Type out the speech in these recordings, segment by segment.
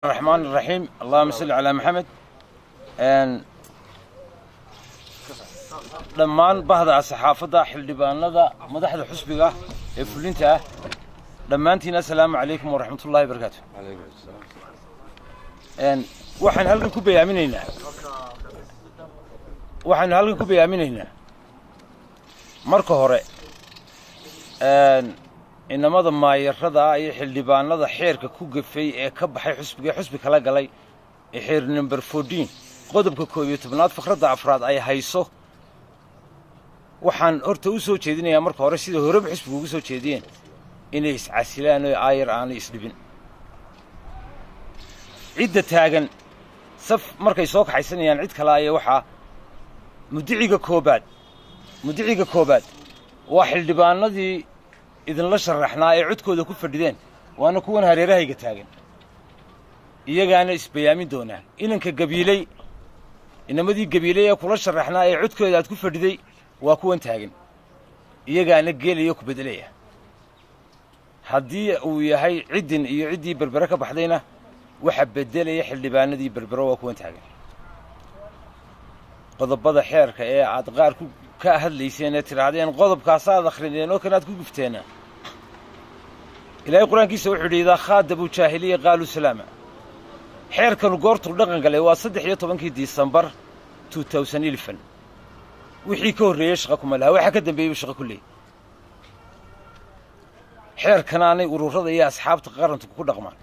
الرحمن الرحيم اللهم صل على محمد dhammaan bahda saxaafada xildhibaanada madaxda xusbiga ee fulinta dhammaantiin assalaamu calaykum wa rahmatullahi wa barakaatuh waxaan halkan ku bayaaminaynaa marka hore inamada maayarada iyo xildhibaanada xeerka ku gafay ee ka baxay xusbi kala galay ee xeer number 14 qodobka 11 faqradda afraad ay hayso waxaan horta u soo jeedinayaa marka hore sida horeba xusbigu ugu soo jeediyeen inay iscasilaan oo aayar aanay isdhibin cidda taagan saf markay soo kaxaysanayaan cid kale ay waxa mudiciga koobaad waa xildhibaanadii idinla sharaxnaa ee codkooda ku fadhideen waana kuwan hareerahayga taagan iyagaana isbayaamin doonaan inamadii gabiilay ee kula sharaxnaa ee codkooda aad ku fadhiday waa kuwan taagan iyagaana geelaya ku bedelaya haddii uu yahay ciddin iyo ciddii berbere ka baxdayna waxa bedelaya xildhibaanadii berbere waa kuwan taagan qodobada xeerka ee aad qaar ka hadlayseen ee tirahdeen qodobkaasaad akhrineen oo kanaad ku gufteena ilaahay quraankiisa wuxuu yidhi idaa khaadabu jaahiliya qaaluu salaama xeerkanu goortuu dhaqan galay waa 13 Disembar 2011 wixii ka horreeyay shaqo kuma laha waxa ka dambeeyay shaqo ku leeyahay xeerkanaanay ururada iyo asxaabta qaranka ku dhaqmaan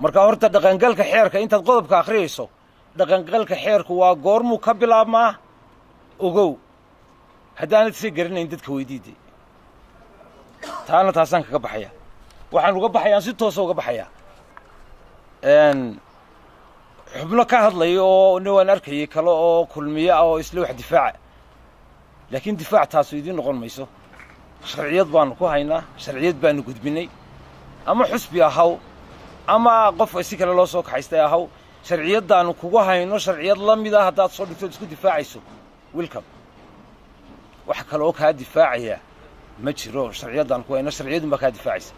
marka horta dhaqangalka xeerka intaad qodobka akhriyayso dhaqangalka xeerku waa goormuu ka bilaabmaa ogow haddaanad si garanayn dadka weydiiday taasaan kaga baxaya waxaan uga baxayaa si toos uga baxaya xubno ka hadlay oo waan arkay kale oo kulmiye oo isla wax difaaca laakiin difaac taas idin noqon mayso sharciyad baan ku haynaa sharciyad baan gudbinay ama xusbi ahaw ama qof si kale loo soo kaxaystay ahaw sharciyadaan kugu hayno sharciyad la mid ah hadaad soo dhigto isku difaacayso welcome wax kale oo ka difaacaya ma jiro sharciyadaan ku hayno sharciyadu ma ka difaacayso